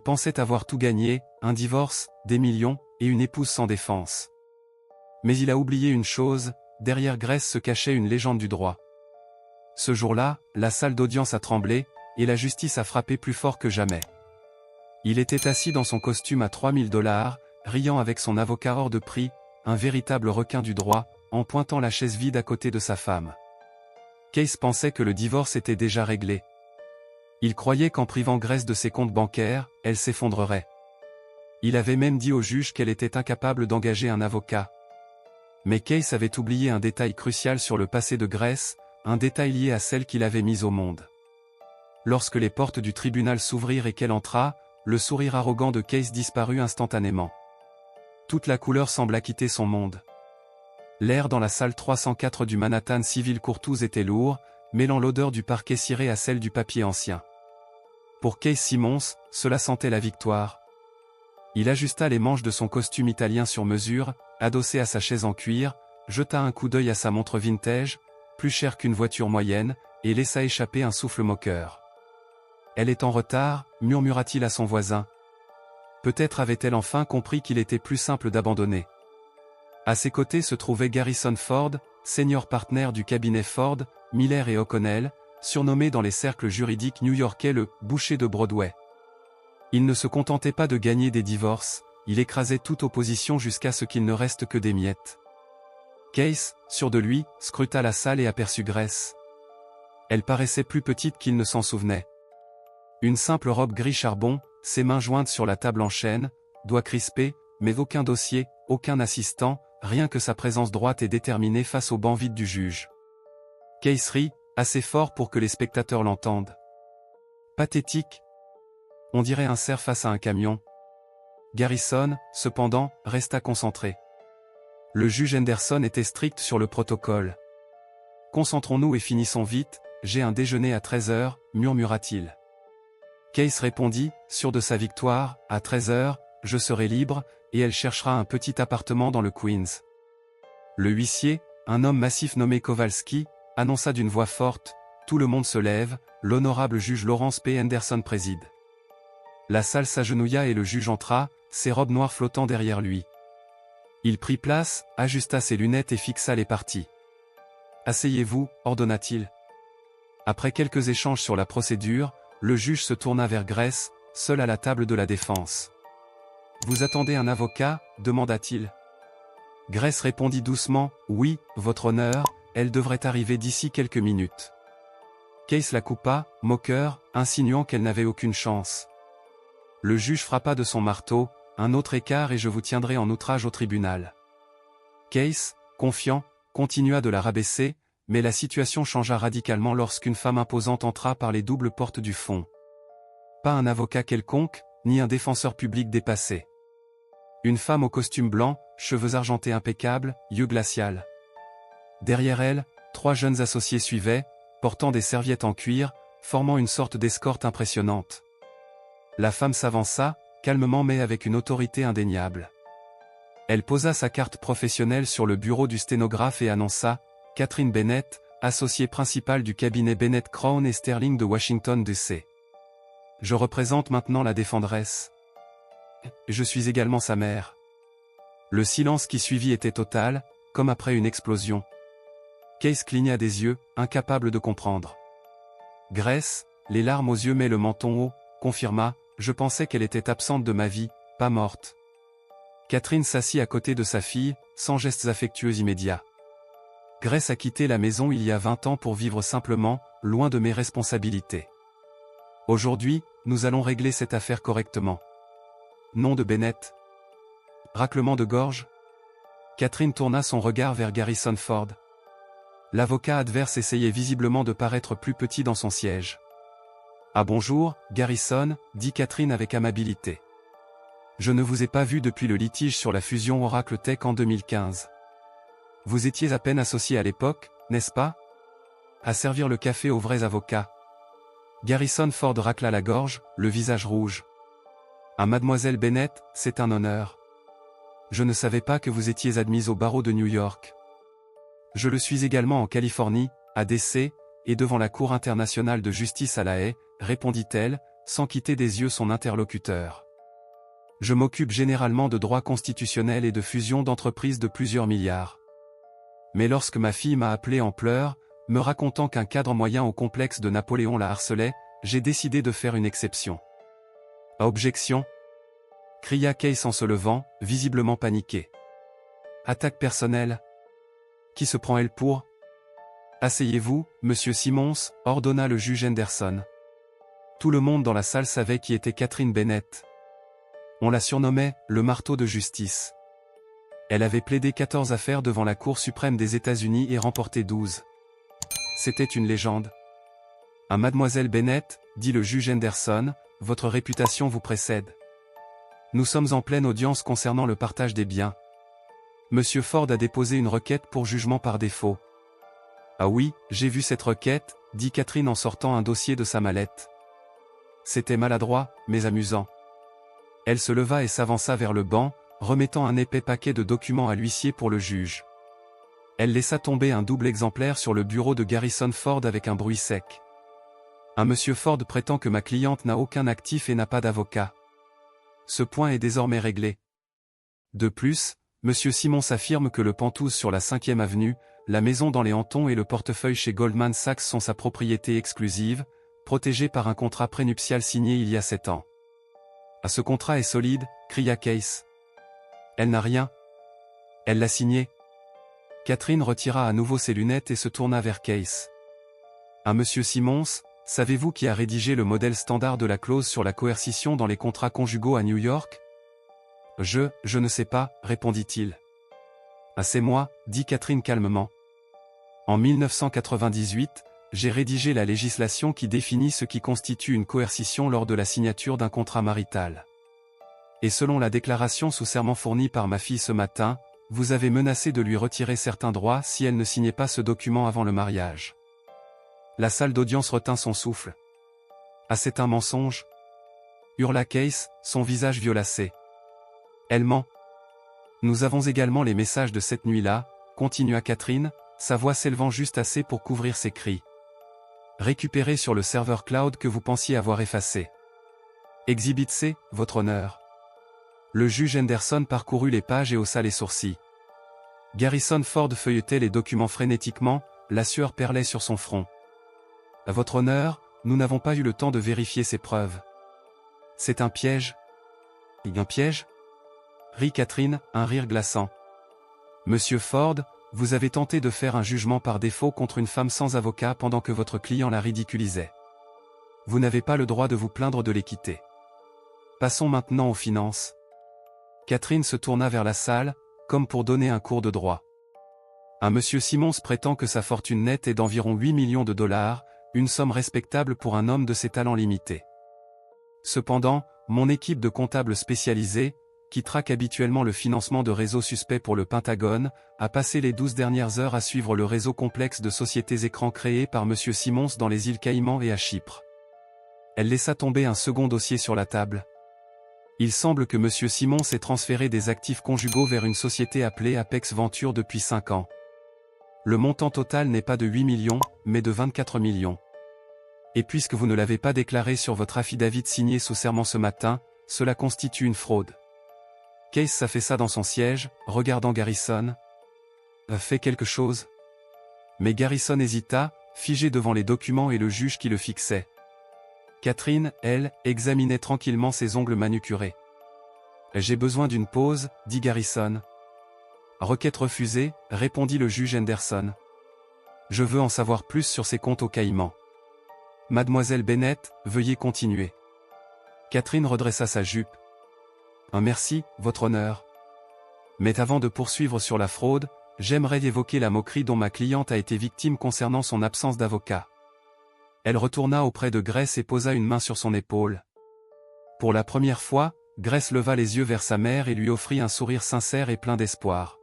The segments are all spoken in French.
pensait avoir tout gagné, un divorce, des millions, et une épouse sans défense. Mais il a oublié une chose, derrière Grace se cachait une légende du droit. Ce jour-là, la salle d'audience a tremblé, et la justice a frappé plus fort que jamais. Il était assis dans son costume à $3000, riant avec son avocat hors de prix, un véritable requin du droit, en pointant la chaise vide à côté de sa femme. Case pensait que le divorce était déjà réglé. Il croyait qu'en privant Grace de ses comptes bancaires, elle s'effondrerait. Il avait même dit au juge qu'elle était incapable d'engager un avocat. Mais Case avait oublié un détail crucial sur le passé de Grace, un détail lié à celle qu'il avait mise au monde. Lorsque les portes du tribunal s'ouvrirent et qu'elle entra, le sourire arrogant de Case disparut instantanément. Toute la couleur sembla quitter son monde. L'air dans la salle 304 du Manhattan Civil Courthouse était lourd, mêlant l'odeur du parquet ciré à celle du papier ancien. Pour Case Simmons, cela sentait la victoire. Il ajusta les manches de son costume italien sur mesure, adossé à sa chaise en cuir, jeta un coup d'œil à sa montre vintage, plus chère qu'une voiture moyenne, et laissa échapper un souffle moqueur. « Elle est en retard », murmura-t-il à son voisin. Peut-être avait-elle enfin compris qu'il était plus simple d'abandonner. À ses côtés se trouvait Garrison Ford, senior partner du cabinet Ford, Miller et O'Connell, surnommé dans les cercles juridiques new-yorkais le « boucher de Broadway ». Il ne se contentait pas de gagner des divorces, il écrasait toute opposition jusqu'à ce qu'il ne reste que des miettes. Case, sûr de lui, scruta la salle et aperçut Grace. Elle paraissait plus petite qu'il ne s'en souvenait. Une simple robe gris charbon, ses mains jointes sur la table en chêne, doigts crispés, mais aucun dossier, aucun assistant, rien que sa présence droite et déterminée face au banc vide du juge. Case rit, assez fort pour que les spectateurs l'entendent. Pathétique. On dirait un cerf face à un camion. Garrison, cependant, resta concentré. Le juge Henderson était strict sur le protocole. « Concentrons-nous et finissons vite, j'ai un déjeuner à 13h, murmura-t-il. Case répondit, sûr de sa victoire, à 13h, je serai libre, et elle cherchera un petit appartement dans le Queens. Le huissier, un homme massif nommé Kowalski, annonça d'une voix forte, tout le monde se lève, l'honorable juge Lawrence P. Henderson préside. La salle s'agenouilla et le juge entra, ses robes noires flottant derrière lui. Il prit place, ajusta ses lunettes et fixa les parties. « Asseyez-vous » ordonna-t-il. Après quelques échanges sur la procédure, le juge se tourna vers Grace, seul à la table de la défense. « Vous attendez un avocat » demanda-t-il. Grace répondit doucement, « Oui, votre honneur, elle devrait arriver d'ici quelques minutes. » Case la coupa, moqueur, insinuant qu'elle n'avait aucune chance. Le juge frappa de son marteau, « Un autre écart et je vous tiendrai en outrage au tribunal. » Case, confiant, continua de la rabaisser, mais la situation changea radicalement lorsqu'une femme imposante entra par les doubles portes du fond. Pas un avocat quelconque, ni un défenseur public dépassé. Une femme au costume blanc, cheveux argentés impeccables, yeux glaciales. Derrière elle, 3 jeunes associés suivaient, portant des serviettes en cuir, formant une sorte d'escorte impressionnante. La femme s'avança, calmement mais avec une autorité indéniable. Elle posa sa carte professionnelle sur le bureau du sténographe et annonça « Catherine Bennett, associée principale du cabinet Bennett Crown et Sterling de Washington D.C. Je représente maintenant la défenderesse. Je suis également sa mère. » Le silence qui suivit était total, comme après une explosion. Case cligna des yeux, incapable de comprendre. Grace, les larmes aux yeux mais le menton haut, confirma « Je pensais qu'elle était absente de ma vie, pas morte. » Catherine s'assit à côté de sa fille, sans gestes affectueux immédiats. Grace a quitté la maison il y a 20 ans pour vivre simplement, loin de mes responsabilités. Aujourd'hui, nous allons régler cette affaire correctement. Nom de Bennett. Raclement de gorge. Catherine tourna son regard vers Garrison Ford. L'avocat adverse essayait visiblement de paraître plus petit dans son siège. « Ah bonjour, Garrison » dit Catherine avec amabilité. « Je ne vous ai pas vu depuis le litige sur la fusion Oracle Tech en 2015. Vous étiez à peine associé à l'époque, n'est-ce pas? À servir le café aux vrais avocats. » Garrison Ford racla la gorge, le visage rouge. « À Mademoiselle Bennett, c'est un honneur. Je ne savais pas que vous étiez admise au barreau de New York. Je le suis également en Californie, à D.C., et devant la Cour internationale de justice à La Haye, répondit-elle, sans quitter des yeux son interlocuteur. Je m'occupe généralement de droit constitutionnel et de fusion d'entreprises de plusieurs milliards. Mais lorsque ma fille m'a appelé en pleurs, me racontant qu'un cadre moyen au complexe de Napoléon la harcelait, j'ai décidé de faire une exception. Objection, cria Case en se levant, visiblement paniqué. Attaque personnelle. Qui se prend elle pour? Asseyez-vous, monsieur Simmons, ordonna le juge Henderson. Tout le monde dans la salle savait qui était Catherine Bennett. On la surnommait le marteau de justice. Elle avait plaidé 14 affaires devant la Cour suprême des États-Unis et remporté 12. C'était une légende. À mademoiselle Bennett, dit le juge Henderson, votre réputation vous précède. Nous sommes en pleine audience concernant le partage des biens. Monsieur Ford a déposé une requête pour jugement par défaut. Ah oui, j'ai vu cette requête, dit Catherine en sortant un dossier de sa mallette. C'était maladroit, mais amusant. Elle se leva et s'avança vers le banc, remettant un épais paquet de documents à l'huissier pour le juge. Elle laissa tomber un double exemplaire sur le bureau de Garrison Ford avec un bruit sec. Un monsieur Ford prétend que ma cliente n'a aucun actif et n'a pas d'avocat. Ce point est désormais réglé. De plus, monsieur Simmons affirme que le Penthouse sur la 5e avenue, la maison dans les Hamptons et le portefeuille chez Goldman Sachs sont sa propriété exclusive, protégée par un contrat prénuptial signé il y a 7 ans. Ah, ce contrat est solide, cria Case. Elle n'a rien. Elle l'a signé. Catherine retira à nouveau ses lunettes et se tourna vers Case. Ah, monsieur Simmons, savez-vous qui a rédigé le modèle standard de la clause sur la coercition dans les contrats conjugaux à New York? Je ne sais pas, répondit-il. Ah, c'est moi, dit Catherine calmement. En 1998, j'ai rédigé la législation qui définit ce qui constitue une coercition lors de la signature d'un contrat marital. Et selon la déclaration sous serment fournie par ma fille ce matin, vous avez menacé de lui retirer certains droits si elle ne signait pas ce document avant le mariage. La salle d'audience retint son souffle. Ah, c'est un mensonge, hurla Case, son visage violacé. Elle ment. Nous avons également les messages de cette nuit-là, continua Catherine, sa voix s'élevant juste assez pour couvrir ses cris. Récupérés sur le serveur cloud que vous pensiez avoir effacé. Exhibit C, votre honneur. Le juge Henderson parcourut les pages et haussa les sourcils. Garrison Ford feuilletait les documents frénétiquement, la sueur perlait sur son front. À votre honneur, nous n'avons pas eu le temps de vérifier ces preuves. C'est un piège. Un piège? Rit Catherine, un rire glaçant. Monsieur Ford, vous avez tenté de faire un jugement par défaut contre une femme sans avocat pendant que votre client la ridiculisait. Vous n'avez pas le droit de vous plaindre de l'équité. Passons maintenant aux finances. Catherine se tourna vers la salle, comme pour donner un cours de droit. Un monsieur Simmons prétend que sa fortune nette est d'environ 8 millions de dollars, une somme respectable pour un homme de ses talents limités. Cependant, mon équipe de comptables spécialisés, qui traque habituellement le financement de réseaux suspects pour le Pentagone, a passé les 12 dernières heures à suivre le réseau complexe de sociétés écrans créé par M. Simmons dans les îles Caïmans et à Chypre. Elle laissa tomber un second dossier sur la table. Il semble que M. Simmons ait transféré des actifs conjugaux vers une société appelée Apex Venture depuis 5 ans. Le montant total n'est pas de 8 millions, mais de 24 millions. Et puisque vous ne l'avez pas déclaré sur votre affidavit signé sous serment ce matin, cela constitue une fraude. Case s'affaissa dans son siège, regardant Garrison. Fait quelque chose? Mais Garrison hésita, figé devant les documents et le juge qui le fixait. Catherine, elle, examinait tranquillement ses ongles manucurés. J'ai besoin d'une pause, dit Garrison. Requête refusée, répondit le juge Henderson. Je veux en savoir plus sur ses comptes aux Caïmans. Mademoiselle Bennett, veuillez continuer. Catherine redressa sa jupe. Merci, votre honneur. Mais avant de poursuivre sur la fraude, j'aimerais évoquer la moquerie dont ma cliente a été victime concernant son absence d'avocat. Elle retourna auprès de Grace et posa une main sur son épaule. Pour la première fois, Grace leva les yeux vers sa mère et lui offrit un sourire sincère et plein d'espoir.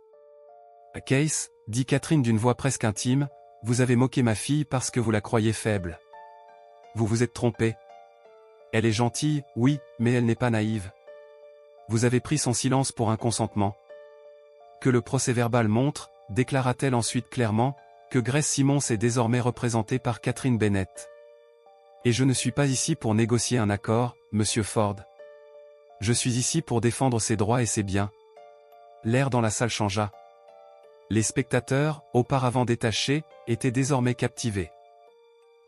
Case, dit Catherine d'une voix presque intime, vous avez moqué ma fille parce que vous la croyez faible. Vous vous êtes trompé. Elle est gentille, oui, mais elle n'est pas naïve. Vous avez pris son silence pour un consentement. Que le procès-verbal montre, déclara-t-elle ensuite clairement, que Grace Simmons est désormais représentée par Catherine Bennett. Et je ne suis pas ici pour négocier un accord, monsieur Ford. Je suis ici pour défendre ses droits et ses biens. L'air dans la salle changea. Les spectateurs, auparavant détachés, étaient désormais captivés.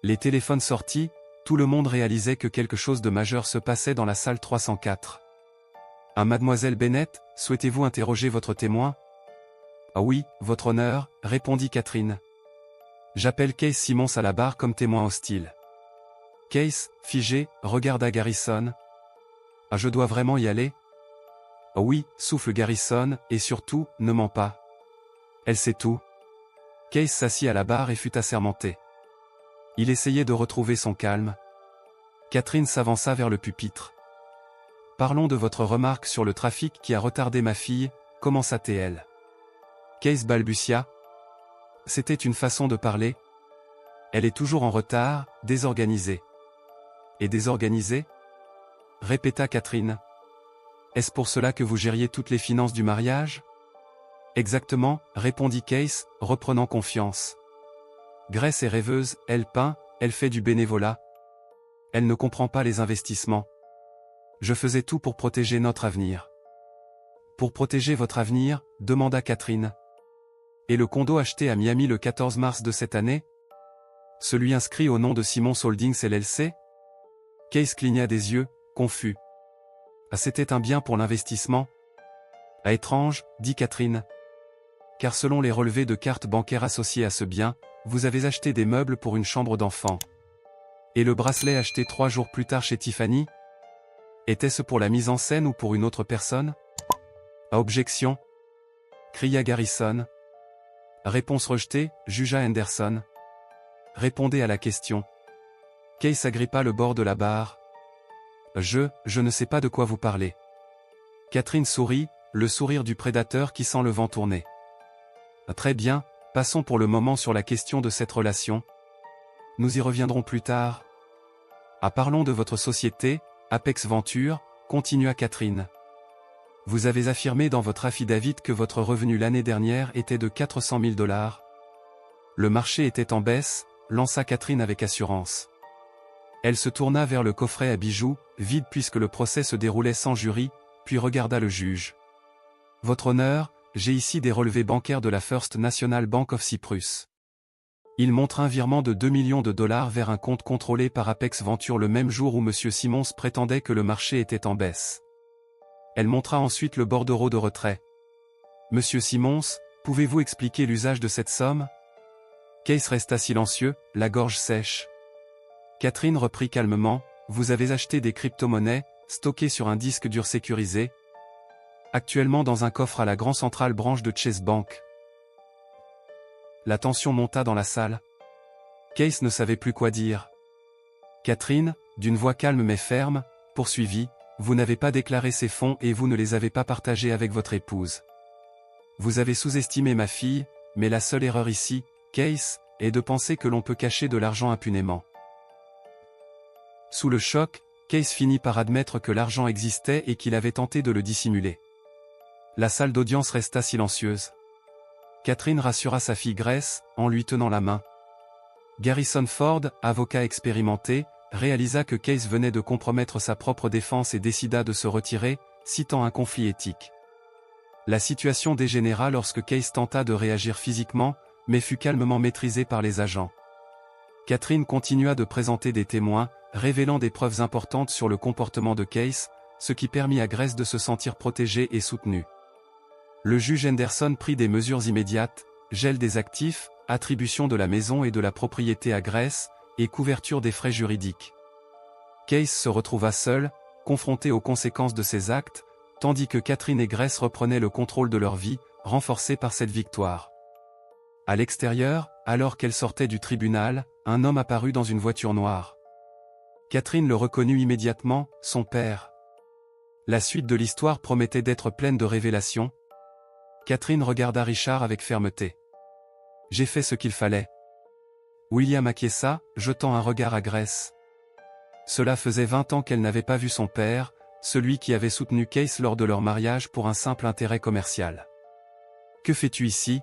Les téléphones sortis, tout le monde réalisait que quelque chose de majeur se passait dans la salle 304. « Ah, mademoiselle Bennett, souhaitez-vous interroger votre témoin ?»« Ah oui, votre honneur, répondit Catherine. J'appelle Case Simmons à la barre comme témoin hostile. » Case, figé, regarda Garrison. « Ah, je dois vraiment y aller ?»« Ah oui, souffle Garrison, et surtout, ne mens pas. Elle sait tout. » Case s'assit à la barre et fut assermenté. Il essayait de retrouver son calme. Catherine s'avança vers le pupitre. « Parlons de votre remarque sur le trafic qui a retardé ma fille, » commença-t-elle. Case balbutia. « C'était une façon de parler. Elle est toujours en retard, désorganisée. » « Et désorganisée ?» répéta Catherine. « Est-ce pour cela que vous gériez toutes les finances du mariage ?»« Exactement, » répondit Case, reprenant confiance. Grace est rêveuse, elle peint, elle fait du bénévolat. Elle ne comprend pas les investissements. Je faisais tout pour protéger notre avenir. Pour protéger votre avenir, demanda Catherine. Et le condo acheté à Miami le 14 mars de cette année? Celui inscrit au nom de Simmons Holdings LLC? Case cligna des yeux, confus. Ah, c'était un bien pour l'investissement? Ah, étrange, dit Catherine. Car selon les relevés de cartes bancaires associés à ce bien, vous avez acheté des meubles pour une chambre d'enfant. Et le bracelet acheté 3 jours plus tard chez Tiffany? Était-ce pour la mise en scène ou pour une autre personne? À objection, cria Garrison. Réponse rejetée, jugea Henderson. Répondez à la question. Case agrippa le bord de la barre. Je ne sais pas de quoi vous parlez. Catherine sourit, le sourire du prédateur qui sent le vent tourner. Très bien, passons pour le moment sur la question de cette relation. Nous y reviendrons plus tard. Ah, parlons de votre société, Apex Venture, continua Catherine. Vous avez affirmé dans votre affidavit que votre revenu l'année dernière était de 400 000 $. Le marché était en baisse, lança Catherine avec assurance. Elle se tourna vers le coffret à bijoux, vide puisque le procès se déroulait sans jury, puis regarda le juge. Votre honneur, j'ai ici des relevés bancaires de la First National Bank of Cyprus. Il montre un virement de 2 millions de $ vers un compte contrôlé par Apex Venture le même jour où M. Simmons prétendait que le marché était en baisse. Elle montra ensuite le bordereau de retrait. Monsieur Simmons, pouvez-vous expliquer l'usage de cette somme? Case resta silencieux, la gorge sèche. Catherine reprit calmement, vous avez acheté des crypto-monnaies, stockées sur un disque dur sécurisé, actuellement dans un coffre à la Grand Central branch de Chase Bank. La tension monta dans la salle. Case ne savait plus quoi dire. Catherine, d'une voix calme mais ferme, poursuivit, vous n'avez pas déclaré ces fonds et vous ne les avez pas partagés avec votre épouse. Vous avez sous-estimé ma fille, mais la seule erreur ici, Case, est de penser que l'on peut cacher de l'argent impunément. Sous le choc, Case finit par admettre que l'argent existait et qu'il avait tenté de le dissimuler. La salle d'audience resta silencieuse. Catherine rassura sa fille Grace, en lui tenant la main. Garrison Ford, avocat expérimenté, réalisa que Case venait de compromettre sa propre défense et décida de se retirer, citant un conflit éthique. La situation dégénéra lorsque Case tenta de réagir physiquement, mais fut calmement maîtrisé par les agents. Catherine continua de présenter des témoins, révélant des preuves importantes sur le comportement de Case, ce qui permit à Grace de se sentir protégée et soutenue. Le juge Henderson prit des mesures immédiates, gel des actifs, attribution de la maison et de la propriété à Grace, et couverture des frais juridiques. Case se retrouva seul, confronté aux conséquences de ses actes, tandis que Catherine et Grace reprenaient le contrôle de leur vie, renforcés par cette victoire. À l'extérieur, alors qu'elle sortait du tribunal, un homme apparut dans une voiture noire. Catherine le reconnut immédiatement, son père. La suite de l'histoire promettait d'être pleine de révélations. Catherine regarda Richard avec fermeté. « J'ai fait ce qu'il fallait. » William acquiesça, jetant un regard à Grace. Cela faisait 20 ans qu'elle n'avait pas vu son père, celui qui avait soutenu Case lors de leur mariage pour un simple intérêt commercial. « Que fais-tu ici ?»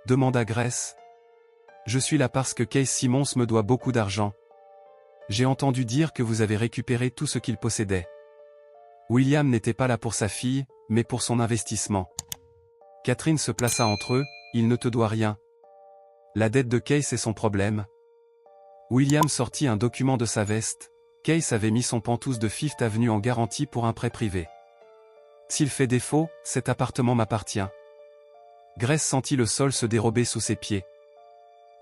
demanda Grace. « Je suis là parce que Case Simmons me doit beaucoup d'argent. » J'ai entendu dire que vous avez récupéré tout ce qu'il possédait. William n'était pas là pour sa fille, mais pour son investissement. Catherine se plaça entre eux, il ne te doit rien. La dette de Case est son problème. William sortit un document de sa veste. Case avait mis son pantouse de Fifth Avenue en garantie pour un prêt privé. S'il fait défaut, cet appartement m'appartient. Grace sentit le sol se dérober sous ses pieds.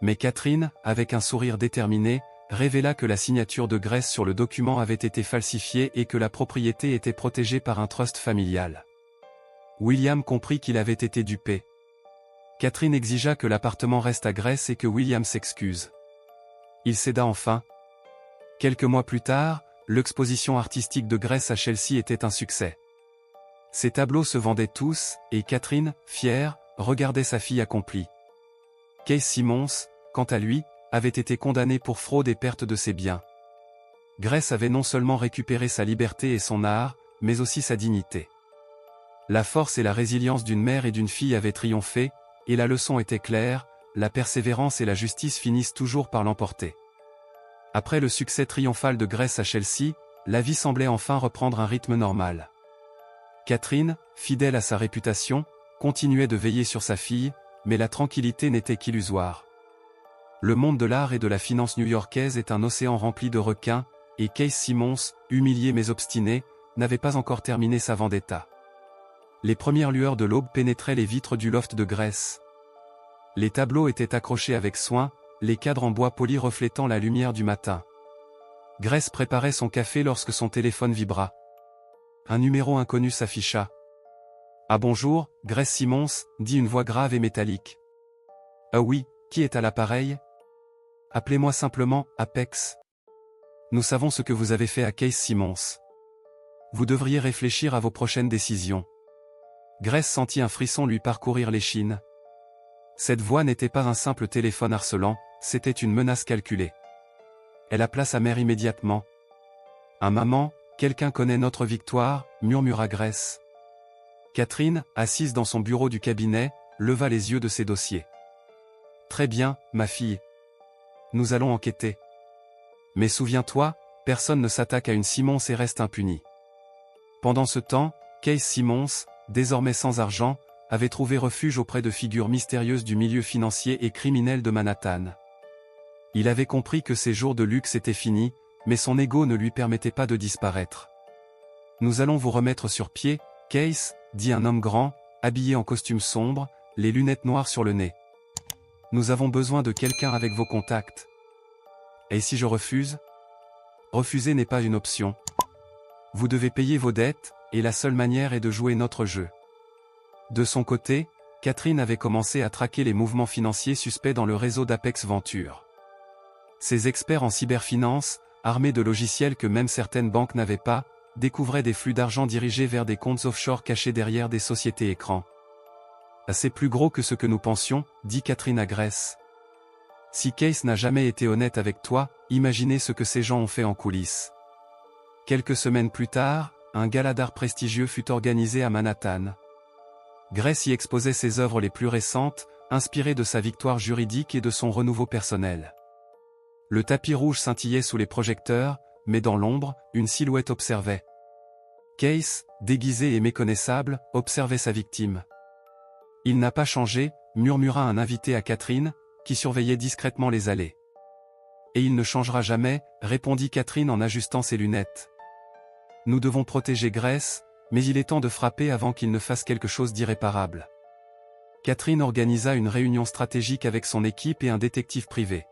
Mais Catherine, avec un sourire déterminé, révéla que la signature de Grace sur le document avait été falsifiée et que la propriété était protégée par un trust familial. William comprit qu'il avait été dupé. Catherine exigea que l'appartement reste à Grace et que William s'excuse. Il céda enfin. Quelques mois plus tard, l'exposition artistique de Grace à Chelsea était un succès. Ses tableaux se vendaient tous, et Catherine, fière, regardait sa fille accomplie. Case Simmons, quant à lui, avait été condamné pour fraude et perte de ses biens. Grace avait non seulement récupéré sa liberté et son art, mais aussi sa dignité. La force et la résilience d'une mère et d'une fille avaient triomphé, et la leçon était claire, la persévérance et la justice finissent toujours par l'emporter. Après le succès triomphal de Grace à Chelsea, la vie semblait enfin reprendre un rythme normal. Catherine, fidèle à sa réputation, continuait de veiller sur sa fille, mais la tranquillité n'était qu'illusoire. Le monde de l'art et de la finance new-yorkaise est un océan rempli de requins, et Case Simmons, humilié mais obstiné, n'avait pas encore terminé sa vendetta. Les premières lueurs de l'aube pénétraient les vitres du loft de Grace. Les tableaux étaient accrochés avec soin, les cadres en bois poli reflétant la lumière du matin. Grace préparait son café lorsque son téléphone vibra. Un numéro inconnu s'afficha. « Ah bonjour, Grace Simmons » dit une voix grave et métallique. « Ah oui, qui est à l'appareil ? Appelez-moi simplement Apex. Nous savons ce que vous avez fait à Case Simmons. Vous devriez réfléchir à vos prochaines décisions. » Grace sentit un frisson lui parcourir l'échine. Cette voix n'était pas un simple téléphone harcelant, c'était une menace calculée. Elle appela sa mère immédiatement. « Un maman, quelqu'un connaît notre victoire » murmura Grace. Catherine, assise dans son bureau du cabinet, leva les yeux de ses dossiers. « Très bien, ma fille. Nous allons enquêter. Mais souviens-toi, personne ne s'attaque à une Simmons et reste impuni. » Pendant ce temps, Case Simmons, désormais sans argent, avait trouvé refuge auprès de figures mystérieuses du milieu financier et criminel de Manhattan. Il avait compris que ses jours de luxe étaient finis, mais son ego ne lui permettait pas de disparaître. « Nous allons vous remettre sur pied, Case » dit un homme grand, habillé en costume sombre, les lunettes noires sur le nez. « Nous avons besoin de quelqu'un avec vos contacts. » « Et si je refuse ? » Refuser n'est pas une option. Vous devez payer vos dettes, et la seule manière est de jouer notre jeu. De son côté, Catherine avait commencé à traquer les mouvements financiers suspects dans le réseau d'Apex Venture. Ces experts en cyberfinance, armés de logiciels que même certaines banques n'avaient pas, découvraient des flux d'argent dirigés vers des comptes offshore cachés derrière des sociétés écrans. « C'est plus gros que ce que nous pensions », dit Catherine à Grace. « Si Case n'a jamais été honnête avec toi, imaginez ce que ces gens ont fait en coulisses. » Quelques semaines plus tard, un gala d'art prestigieux fut organisé à Manhattan. Grace y exposait ses œuvres les plus récentes, inspirées de sa victoire juridique et de son renouveau personnel. Le tapis rouge scintillait sous les projecteurs, mais dans l'ombre, une silhouette observait. Case, déguisé et méconnaissable, observait sa victime. « Il n'a pas changé », murmura un invité à Catherine, qui surveillait discrètement les allées. « Et il ne changera jamais », répondit Catherine en ajustant ses lunettes. « Nous devons protéger Grace, mais il est temps de frapper avant qu'il ne fasse quelque chose d'irréparable. » Catherine organisa une réunion stratégique avec son équipe et un détective privé.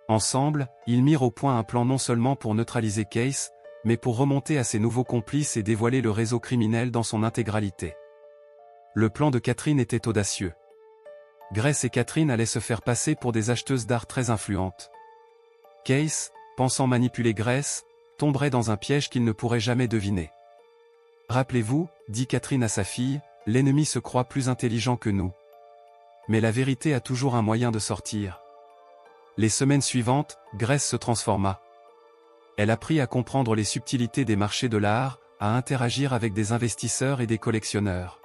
Ensemble, ils mirent au point un plan non seulement pour neutraliser Case, mais pour remonter à ses nouveaux complices et dévoiler le réseau criminel dans son intégralité. Le plan de Catherine était audacieux. Grace et Catherine allaient se faire passer pour des acheteuses d'art très influentes. Case, pensant manipuler Grace, tomberait dans un piège qu'il ne pourrait jamais deviner. « Rappelez-vous, » dit Catherine à sa fille, « l'ennemi se croit plus intelligent que nous. Mais la vérité a toujours un moyen de sortir. » Les semaines suivantes, Grace se transforma. Elle apprit à comprendre les subtilités des marchés de l'art, à interagir avec des investisseurs et des collectionneurs.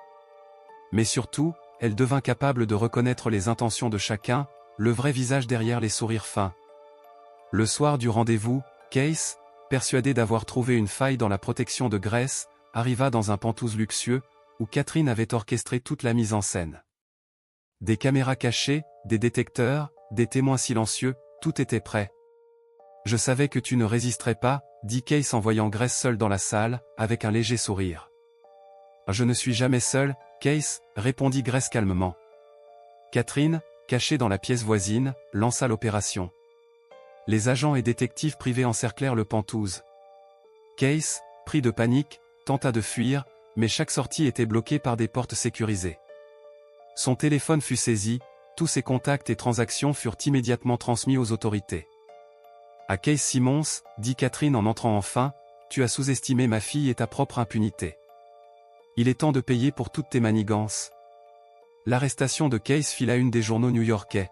Mais surtout, elle devint capable de reconnaître les intentions de chacun, le vrai visage derrière les sourires fins. Le soir du rendez-vous, Case, persuadé d'avoir trouvé une faille dans la protection de Grace, arriva dans un penthouse luxueux, où Catherine avait orchestré toute la mise en scène. Des caméras cachées, des détecteurs, des témoins silencieux, tout était prêt. Je savais que tu ne résisterais pas, dit Case en voyant Grace seule dans la salle, avec un léger sourire. Je ne suis jamais seul, Case, répondit Grace calmement. Catherine, cachée dans la pièce voisine, lança l'opération. Les agents et détectives privés encerclèrent le penthouse. Case, pris de panique, tenta de fuir, mais chaque sortie était bloquée par des portes sécurisées. Son téléphone fut saisi, tous ses contacts et transactions furent immédiatement transmis aux autorités. À Case Simmons, dit Catherine en entrant enfin, tu as sous-estimé ma fille et ta propre impunité. Il est temps de payer pour toutes tes manigances. L'arrestation de Case fit la une des journaux new-yorkais.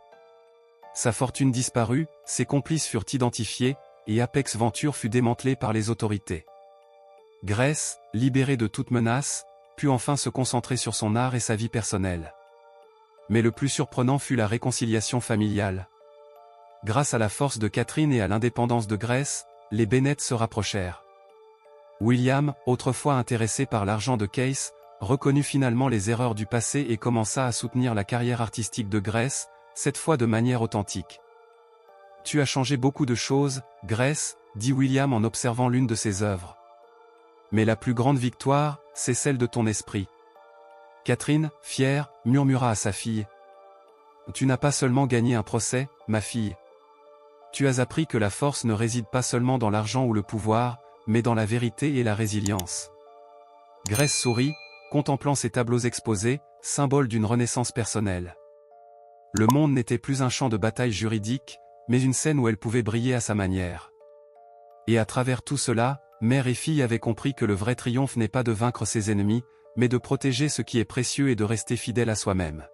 Sa fortune disparut, ses complices furent identifiés, et Apex Venture fut démantelé par les autorités. Grace, libérée de toute menace, put enfin se concentrer sur son art et sa vie personnelle. Mais le plus surprenant fut la réconciliation familiale. Grâce à la force de Catherine et à l'indépendance de Grace, les Bennett se rapprochèrent. William, autrefois intéressé par l'argent de Case, reconnut finalement les erreurs du passé et commença à soutenir la carrière artistique de Grace, cette fois de manière authentique. « Tu as changé beaucoup de choses, Grace, dit William en observant l'une de ses œuvres. Mais la plus grande victoire, c'est celle de ton esprit. » Catherine, fière, murmura à sa fille. « Tu n'as pas seulement gagné un procès, ma fille. Tu as appris que la force ne réside pas seulement dans l'argent ou le pouvoir, mais dans la vérité et la résilience. » Grace sourit, contemplant ses tableaux exposés, symbole d'une renaissance personnelle. Le monde n'était plus un champ de bataille juridique, mais une scène où elle pouvait briller à sa manière. Et à travers tout cela, mère et fille avaient compris que le vrai triomphe n'est pas de vaincre ses ennemis, mais de protéger ce qui est précieux et de rester fidèle à soi-même.